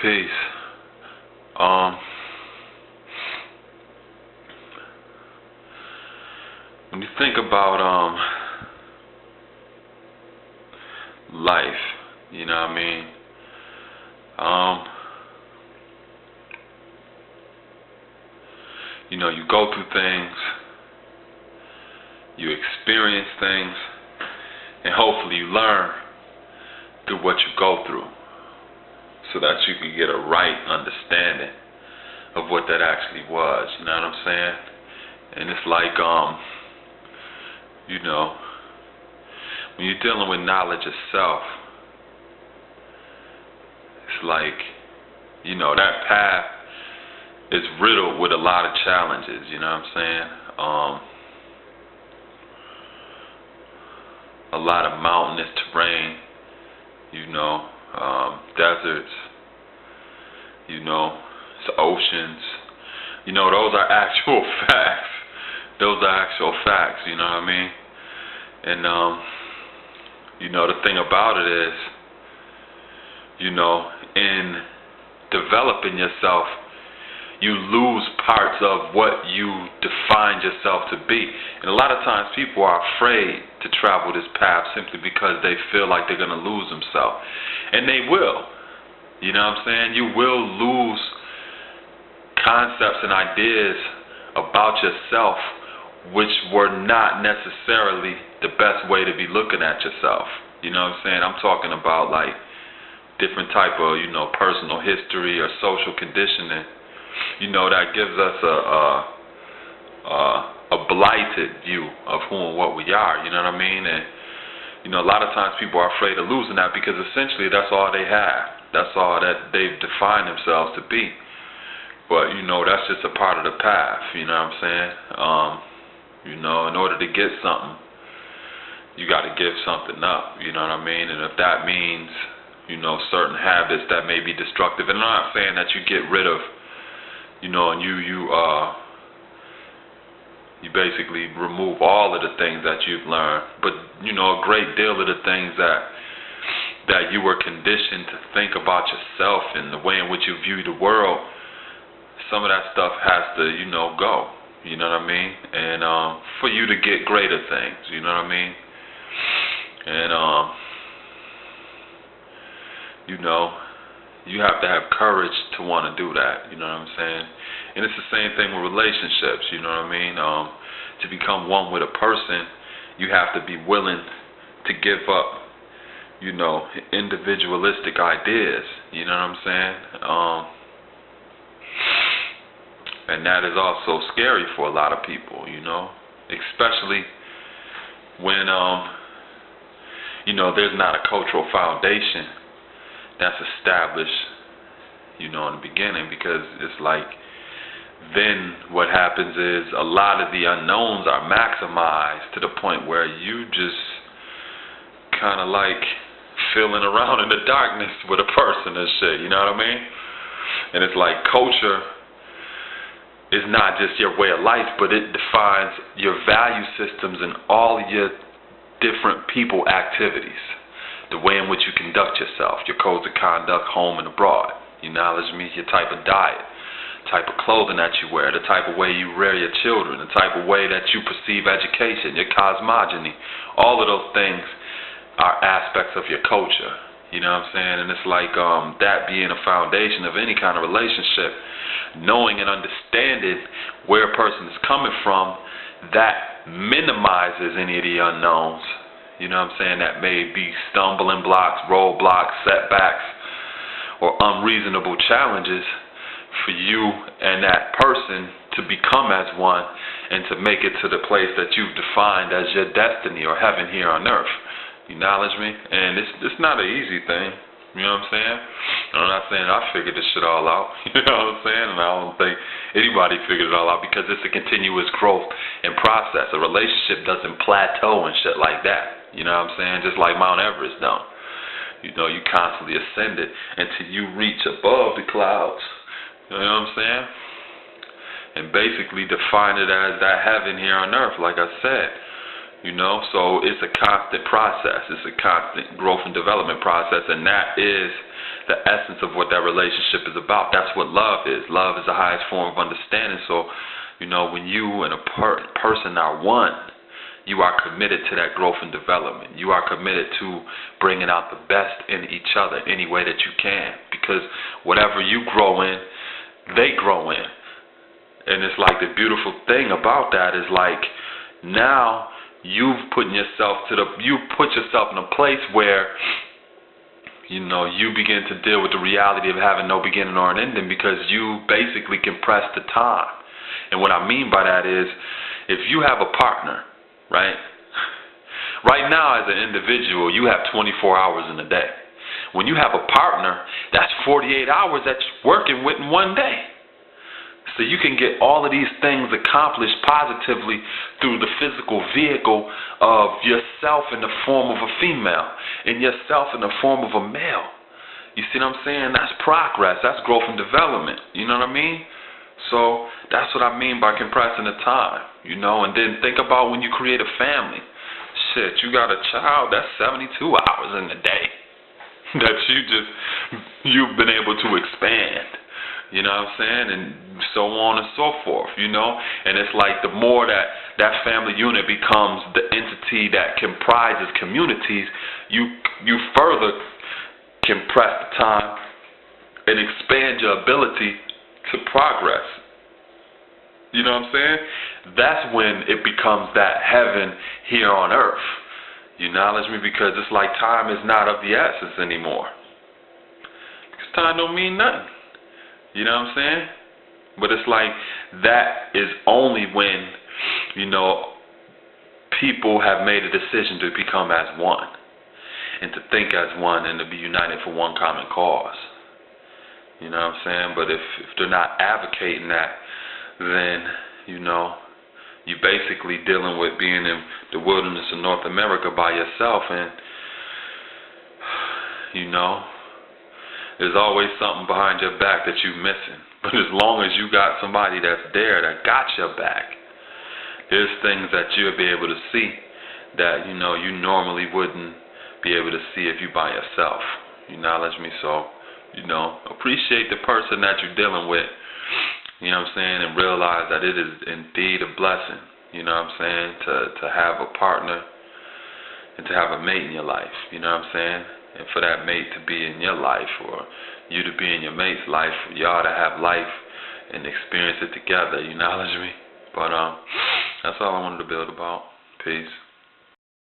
Peace. Um, when you think about life, you know what I mean? You go through things, you experience things, and hopefully you learn through what you go through, so that you can get a right understanding of what that actually was. You know what I'm saying? And it's like, when you're dealing with knowledge of self, it's like, that path is riddled with a lot of challenges. You know what I'm saying? A lot of mountainous terrain, deserts, oceans. Those are actual facts. Those are actual facts, you know what I mean? And, the thing about it is, in developing yourself, you lose parts of what you defined yourself to be. And a lot of times people are afraid to travel this path simply because they feel like they're going to lose themselves. And they will. You know what I'm saying? You will lose concepts and ideas about yourself which were not necessarily the best way to be looking at yourself. You know what I'm saying? I'm talking about like different type of, personal history or social conditioning, that gives us a blighted view of who and what we are, you know what I mean? And, a lot of times people are afraid of losing that because essentially that's all they have. That's all that they've defined themselves to be. But, that's just a part of the path, you know what I'm saying? In order to get something, you got to give something up, you know what I mean? And if that means, certain habits that may be destructive, and I'm not saying that you get rid of, and you basically remove all of the things that you've learned, but, a great deal of the things that you were conditioned to think about yourself and the way in which you view the world, some of that stuff has to, go, you know what I mean? And for you to get greater things, you know what I mean? And, you have to have courage to want to do that, you know what I'm saying? And it's the same thing with relationships, you know what I mean? To become one with a person, you have to be willing to give up, individualistic ideas, you know what I'm saying? And that is also scary for a lot of people, especially when, there's not a cultural foundation that's established, in the beginning, because it's like, then what happens is a lot of the unknowns are maximized to the point where you just kind of like feeling around in the darkness with a person and shit, you know what I mean? And it's like culture is not just your way of life, but it defines your value systems and all your different people activities, the way in which you conduct yourself, your codes of conduct, home and abroad. You acknowledge me, your type of diet, type of clothing that you wear, the type of way you rear your children, the type of way that you perceive education, your cosmogony. All of those things are aspects of your culture. You know what I'm saying? And it's like that being a foundation of any kind of relationship, knowing and understanding where a person is coming from, that minimizes any of the unknowns. You know what I'm saying? That may be stumbling blocks, roadblocks, setbacks, or unreasonable challenges for you and that person to become as one and to make it to the place that you've defined as your destiny or heaven here on earth. You acknowledge me? And it's not an easy thing. You know what I'm saying? I'm not saying I figured this shit all out. You know what I'm saying? And I don't think anybody figured it all out, because it's a continuous growth and process. A relationship doesn't plateau and shit like that. You know what I'm saying? Just like Mount Everest don't. You constantly ascend it until you reach above the clouds. You know what I'm saying? And basically define it as that heaven here on earth, like I said. You know, so it's a constant process. It's a constant growth and development process, and that is the essence of what that relationship is about. That's what love is. Love is the highest form of understanding. So, you know, when you and a person are one, you are committed to that growth and development. You are committed to bringing out the best in each other any way that you can, because whatever you grow in, they grow in. And it's like the beautiful thing about that is like now you put yourself in a place where, you know, you begin to deal with the reality of having no beginning or an ending, because you basically compress the time. And what I mean by that is, if you have a partner, right? Right now as an individual, you have 24 hours in a day. When you have a partner, that's 48 hours that you're working with in one day. So you can get all of these things accomplished positively through the physical vehicle of yourself in the form of a female and yourself in the form of a male. You see what I'm saying? That's progress. That's growth and development. You know what I mean? So that's what I mean by compressing the time. You know, and then think about when you create a family. Shit, you got a child, that's 72 hours in a day that you've been able to expand. You know what I'm saying? And so on and so forth, you know? And it's like the more that family unit becomes the entity that comprises communities, you further compress the time and expand your ability to progress. You know what I'm saying? That's when it becomes that heaven here on earth. You acknowledge me? Because it's like time is not of the essence anymore. Because time don't mean nothing. You know what I'm saying? But it's like that is only when, you know, people have made a decision to become as one and to think as one and to be united for one common cause. You know what I'm saying? But if they're not advocating that, then, you know, you're basically dealing with being in the wilderness of North America by yourself, and, you know, there's always something behind your back that you're missing. But as long as you got somebody that's there that got your back, there's things that you'll be able to see that, you know, you normally wouldn't be able to see if you by yourself. You acknowledge me? So, you know, appreciate the person that you're dealing with, you know what I'm saying, and realize that it is indeed a blessing, you know what I'm saying, to have a partner and to have a mate in your life, you know what I'm saying, and for that mate to be in your life or you to be in your mate's life, for y'all to have life and experience it together, you acknowledge me? But that's all I wanted to build about. Peace.